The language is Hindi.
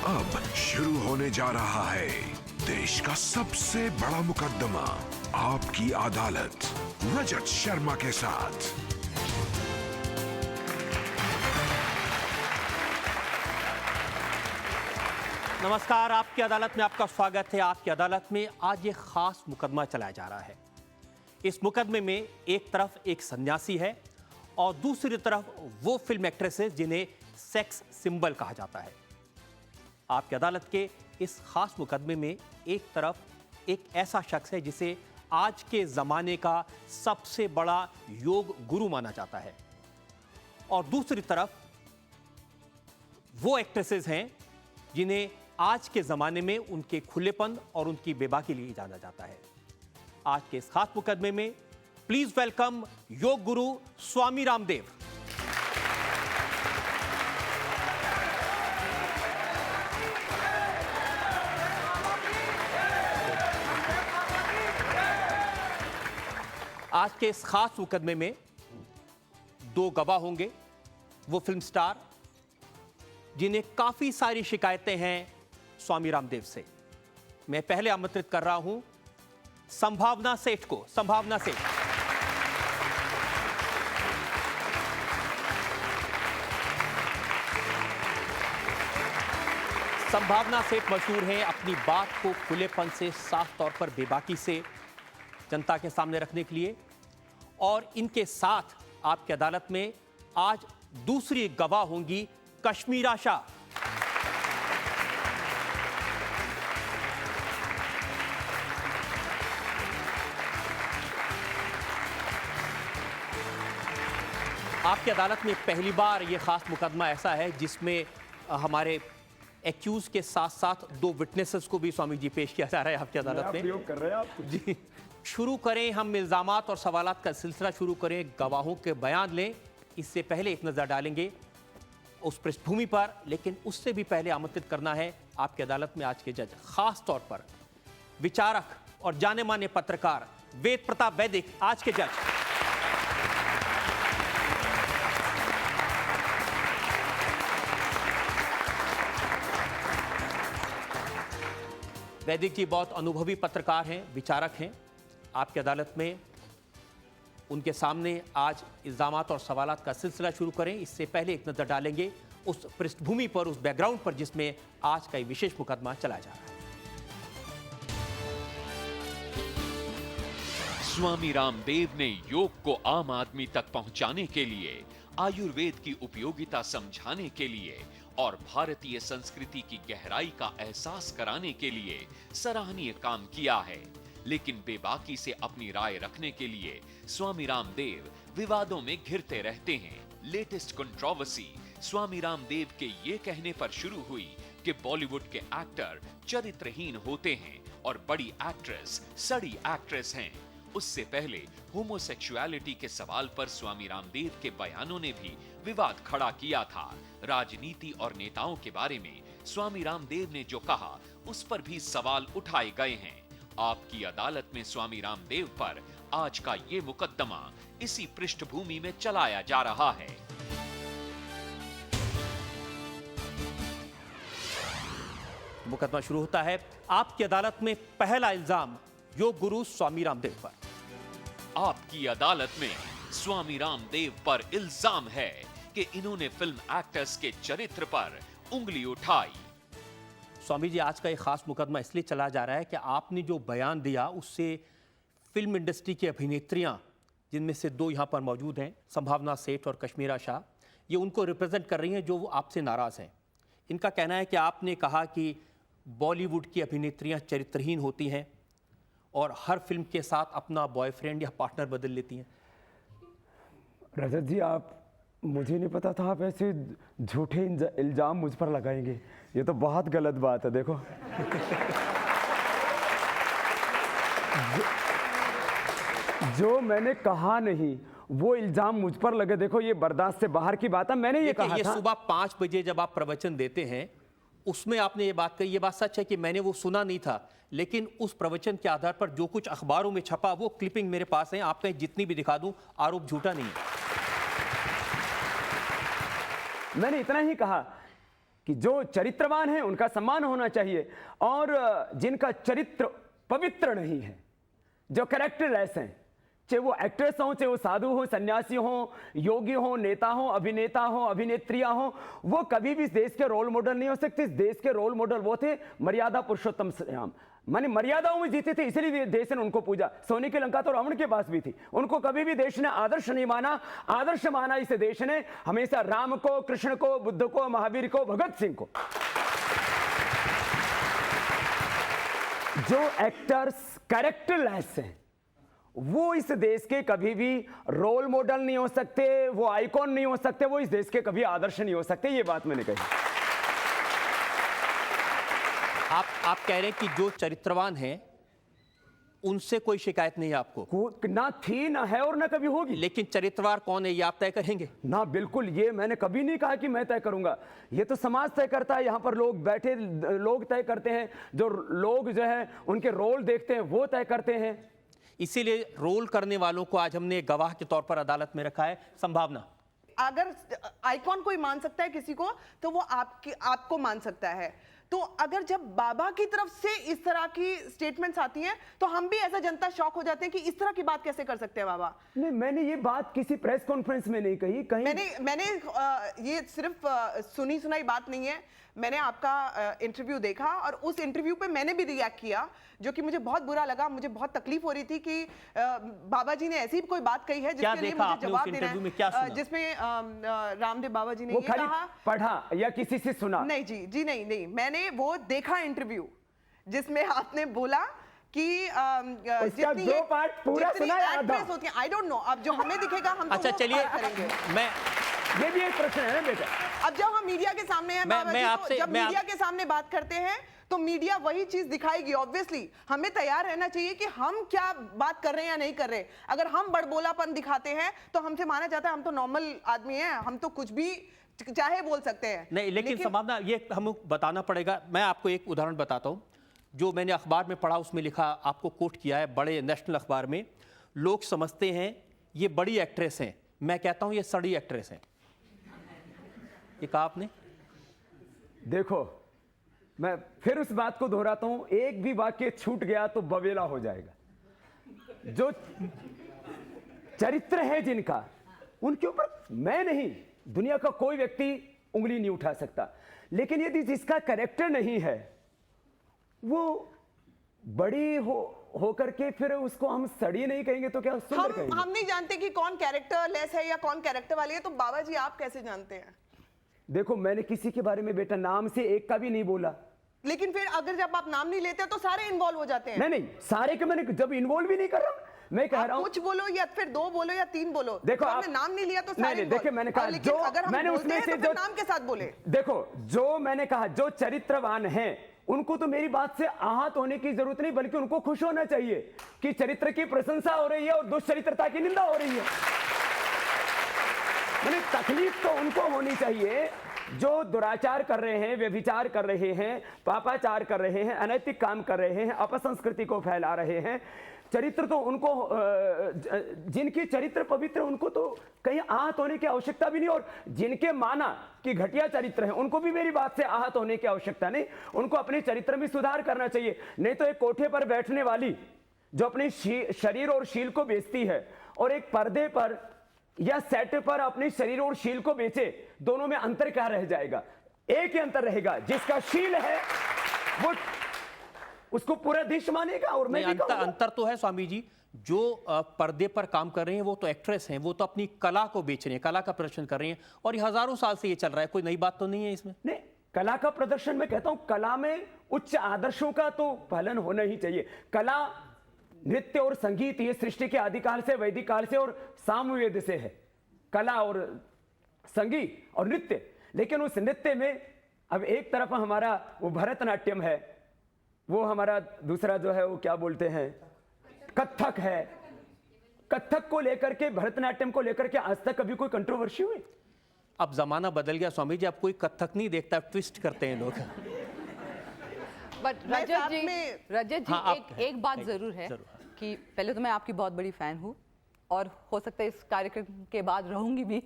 अब शुरू होने जा रहा है देश का सबसे बड़ा मुकदमा, आपकी अदालत, रजत शर्मा के साथ। नमस्कार, आपकी अदालत में आपका स्वागत है। आपकी अदालत में आज ये खास मुकदमा चलाया जा रहा है। इस मुकदमे में एक तरफ एक सन्यासी है और दूसरी तरफ वो फिल्म एक्ट्रेसेस जिन्हें सेक्स सिंबल कहा जाता है। आपकी अदालत के इस खास मुकदमे में एक तरफ एक ऐसा शख्स है जिसे आज के ज़माने का सबसे बड़ा योग गुरु माना जाता है और दूसरी तरफ वो एक्ट्रेसेस हैं जिन्हें आज के ज़माने में उनके खुलेपन और उनकी बेबाकी लिए जाना जाता है। आज के इस खास मुकदमे में प्लीज वेलकम योग गुरु स्वामी रामदेव। आज के इस खास मुकदमे में दो गवाह होंगे, वो फिल्म स्टार जिन्हें काफी सारी शिकायतें हैं स्वामी रामदेव से। मैं पहले आमंत्रित कर रहा हूं संभावना सेठ को। संभावना सेठ, संभावना सेठ मशहूर हैं अपनी बात को खुलेपन से, साफ तौर पर बेबाकी से जनता के सामने रखने के लिए। और इनके साथ आपकी अदालत में आज दूसरी गवाह होंगी कश्मीर आशा। आपकी अदालत में पहली बार यह खास मुकदमा ऐसा है जिसमें हमारे एक्यूज के साथ साथ दो विटनेसेस को भी स्वामी जी पेश किया जा रहा है आपकी अदालत में। प्रयोग कर रहे हैं आप जी, शुरू करें हम इल्जामात और सवालात का सिलसिला शुरू करें, गवाहों के बयान लें। इससे पहले एक नज़र डालेंगे उस पृष्ठभूमि पर, लेकिन उससे भी पहले आमंत्रित करना है आपकी अदालत में आज के जज, खास तौर पर विचारक और जाने माने पत्रकार वेद प्रताप वैदिक, आज के जज। वैदिक जी बहुत अनुभवी पत्रकार हैं, विचारक हैं। आपकी अदालत में उनके सामने आज इल्जामात और सवालात का सिलसिला शुरू करें। इससे पहले एक नज़र डालेंगे उस पृष्ठभूमि पर, उस बैकग्राउंड पर जिसमें आज का विशेष मुकदमा चलाया जा रहा है। स्वामी रामदेव ने योग को आम आदमी तक पहुंचाने के लिए, आयुर्वेद की उपयोगिता समझाने के लिए और भारतीय संस्कृति की गहराई का एहसास कराने के लिए सराहनीय काम किया है। लेकिन बेबाकी से अपनी राय रखने के लिए स्वामी रामदेव विवादों में घिरते रहते हैं। लेटेस्ट कंट्रोवर्सी स्वामी रामदेव के ये कहने पर शुरू हुई कि बॉलीवुड के एक्टर चरित्रहीन होते हैं और बड़ी एक्ट्रेस सड़ी एक्ट्रेस हैं। उससे पहले होमोसेक्सुअलिटी के सवाल पर स्वामी रामदेव के बयानों ने भी विवाद खड़ा किया था। राजनीति और नेताओं के बारे में स्वामी रामदेव ने जो कहा उस पर भी सवाल उठाए गए हैं। आपकी अदालत में स्वामी रामदेव पर आज का ये मुकदमा इसी पृष्ठभूमि में चलाया जा रहा है। मुकदमा शुरू होता है। आपकी अदालत में पहला इल्जाम योग गुरु स्वामी रामदेव पर। आपकी अदालत में स्वामी रामदेव पर इल्जाम है कि इन्होंने फिल्म एक्टर्स के चरित्र पर उंगली उठाई। स्वामी जी, आज का एक खास मुकदमा इसलिए चला जा रहा है कि आपने जो बयान दिया उससे फिल्म इंडस्ट्री की अभिनेत्रियां, जिनमें से दो यहाँ पर मौजूद हैं, संभावना सेठ और कश्मीर आशा, ये उनको रिप्रेजेंट कर रही हैं जो वो आपसे नाराज़ हैं। इनका कहना है कि आपने कहा कि बॉलीवुड की अभिनेत्रियां चरित्रहीन होती हैं और हर फिल्म के साथ अपना बॉयफ्रेंड या पार्टनर बदल लेती हैं। रजत जी, आप, मुझे नहीं पता था आप ऐसे झूठे इल्जाम मुझ पर लगाएंगे। ये तो बहुत गलत बात है। देखो जो मैंने कहा नहीं वो इल्जाम मुझ पर लगे। देखो ये बर्दाश्त से बाहर की बात है। मैंने ये कहा था। सुबह 5 बजे जब आप प्रवचन देते हैं उसमें आपने ये बात कही। ये बात सच है कि मैंने वो सुना नहीं था, लेकिन उस प्रवचन के आधार पर जो कुछ अखबारों में छपा वो क्लिपिंग मेरे पास है। आप कहीं जितनी भी दिखा दूं, आरोप झूठा नहीं है। मैंने इतना ही कहा कि जो चरित्रवान हैं उनका सम्मान होना चाहिए, और जिनका चरित्र पवित्र नहीं है, जो कैरेक्टरलेस हैं, चाहे वो एक्ट्रेस हों, चाहे वो साधु हो, सन्यासी हो, योगी हो, नेता हो, अभिनेता हो, अभिनेत्रियां हो, वो कभी भी इस देश के रोल मॉडल नहीं हो सकते। इस देश के रोल मॉडल वो थे मर्यादा पुरुषोत्तम श्री राम, माने मर्यादाओं में जीते थे, इसलिए देश ने उनको पूजा। सोने की लंका तो रावण के पास भी थी, उनको कभी भी देश ने आदर्श नहीं माना। आदर्श माना इस देश ने हमेशा राम को, कृष्ण को, बुद्ध को, महावीर को, भगत सिंह को। जो एक्टर्स कैरेक्टरलेस हैं वो इस देश के कभी भी रोल मॉडल नहीं हो सकते, वो आइकॉन नहीं हो सकते, वो इस देश के कभी आदर्श नहीं हो सकते। ये बात मैंने कही। आप कह रहे हैं कि जो चरित्रवान हैं उनसे कोई शिकायत नहीं है आपको? ना थी, ना है और ना कभी होगी। लेकिन चरित्रवान कौन है ये आप तय करेंगे? ना, बिल्कुल, ये मैंने कभी नहीं कहा कि मैं तय करूंगा। ये तो समाज तय करता है। यहाँ पर लोग बैठे लोग तय करते हैं, जो लोग जो है उनके रोल देखते हैं वो तय करते हैं। इसीलिए रोल करने वालों को आज हमने गवाह के तौर पर अदालत में रखा है। संभावना, अगर आइकॉन कोई मान सकता है किसी को, तो वो आपको मान सकता है। तो अगर जब बाबा की तरफ से इस तरह की स्टेटमेंट्स आती हैं, तो हम भी एज अ जनता शॉक हो जाते हैं कि इस तरह की बात कैसे कर सकते हैं बाबा। नहीं, मैंने ये बात किसी प्रेस कॉन्फ्रेंस में नहीं कही, कहीं मैंने ये सिर्फ सुनी सुनाई बात नहीं है। मैंने आपका इंटरव्यू देखा और उस इंटरव्यू पे मैंने भी रिएक्ट किया, जो कि मुझे बहुत बुरा लगा। मुझे बहुत तकलीफ हो रही थी कि बाबा जी ने ऐसी कोई बात कही है जिसके लिए मुझे जवाब देना है, जिसमें रामदेव बाबा जी ने ये कहा। पढ़ा या किसी से सुना? नहीं जी नहीं, मैंने वो देखा इंटरव्यू जिसमें आपने बोला कि जितनी जो पार्ट पूरा सुना एक्ट्रेस होती है, आई डोंट नो, अब जो हमें दिखेगा हम अच्छा चलिए, मैं ये भी एक प्रश्न है ना बेटा। अब जब हम मीडिया के सामने हैं बाबा जी, तो जब मीडिया के सामने बात करते हैं तो मीडिया वही चीज दिखाएगी। ऑब्वियसली हमें तैयार रहना चाहिए कि हम क्या बात कर रहे हैं या नहीं कर रहे। अगर हम बड़बोलापन दिखाते हैं तो हमसे माना जाता है हम तो नॉर्मल आदमी हैं, हम तो कुछ भी चाहे बोल सकते हैं। नहीं, लेकिन संभावना ये हमें बताना पड़ेगा। मैं आपको एक उदाहरण बताता हूं जो मैंने अखबार में पढ़ा, उसमें लिखा, आपको कोट किया है, बड़े नेशनल अखबार में। लोग समझते हैं ये बड़ी एक्ट्रेस हैं, मैं कहता हूं ये सड़ी एक्ट्रेस हैं। ये कहा आपने। देखो, मैं फिर उस बात को दोहराता हूं, एक भी वाक्य छूट गया तो बवेला हो जाएगा। जो चरित्र है जिनका, उनके ऊपर मैं नहीं, दुनिया का कोई व्यक्ति उंगली नहीं उठा सकता। लेकिन यदि जिसका कैरेक्टर नहीं है, वो बड़ी होकर के फिर उसको हम सड़ी नहीं कहेंगे तो क्या सुंदर कहेंगे? हम नहीं जानते कि कौन कैरेक्टर लेस है या कौन कैरेक्टर वाली है। तो बाबा जी आप कैसे जानते हैं? देखो, मैंने किसी के बारे में बेटा नाम से एक का भी नहीं बोला। लेकिन फिर अगर जब आप नाम नहीं लेते तो सारे इन्वॉल्व हो जाते हैं। नहीं, सारे के मैंने जब इन्वॉल्व भी नहीं कर रहा, मैं कह रहा हूं कुछ बोलो या फिर दो बोलो या तीन बोलो। देखो, तो आपने नाम नहीं लिया तो सारे नहीं, देखिए मैंने कहा जो अगर मैंने उसमें से जो नाम के साथ बोले। देखो, जो मैंने कहा जो चरित्रवान हैं उनको तो मेरी बात से आहत होने की जरूरत नहीं, बल्कि उनको खुश होना चाहिए कि चरित्र की प्रशंसा हो रही है और दुष्चरित्रता की निंदा हो रही है। मैंने तकलीफ तो उनको होनी चाहिए जो दुराचार कर रहे हैं, व्यभिचार कर रहे हैं, पापाचार कर रहे हैं, अनैतिक काम कर रहे हैं, अपसंस्कृति को फैला रहे हैं। चरित्र तो उनको, जिनके चरित्र पवित्र, उनको तो कहीं आहत होने की आवश्यकता भी नहीं। और जिनके माना कि घटिया चरित्र है, उनको भी मेरी बात से आहत होने की आवश्यकता नहीं। उनको अपने चरित्र में सुधार करना चाहिए। नहीं तो एक कोठे पर बैठने वाली जो अपने शरीर और शील को बेचती है और एक पर्दे पर या सेट पर अपने शरीर और शील को बेचे, दोनों में अंतर क्या रह जाएगा? एक ही अंतर रहेगा, जिसका शील है वो उसको पूरा देश मानेगा। और मैं अंतर तो है स्वामी जी, जो पर्दे पर काम कर रहे हैं वो तो एक्ट्रेस हैं, वो तो अपनी कला को बेच रहे हैं, कला का प्रदर्शन कर रहे हैं, और ये हजारों साल से ये चल रहा है। कोई नई बात तो नहीं है इसमें। नहीं, कला का प्रदर्शन, मैं कहता हूं कला में उच्च आदर्शों का तो पालन होना ही चाहिए। कला, नृत्य और संगीत ये सृष्टि के आदिकाल से, वैदिक काल से और सामवेद से है, कला और संगीत और नृत्य। लेकिन उस नृत्य में अब एक तरफ हमारा वो भरतनाट्यम है, वो हमारा दूसरा जो है वो क्या बोलते हैं, कथक है। कथक को लेकर के, भरतनाट्यम को लेकर के आज तक कभी कोई कंट्रोवर्सी हुई? अब जमाना बदल गया स्वामी जी, अब कोई कथक नहीं देखता, ट्विस्ट करते हैं लोग। बट रजत जी हाँ, एक बात जरूर है कि पहले तो मैं आपकी बहुत बड़ी फैन हूँ और हो सकता है इस कार्यक्रम के बाद रहूंगी भी।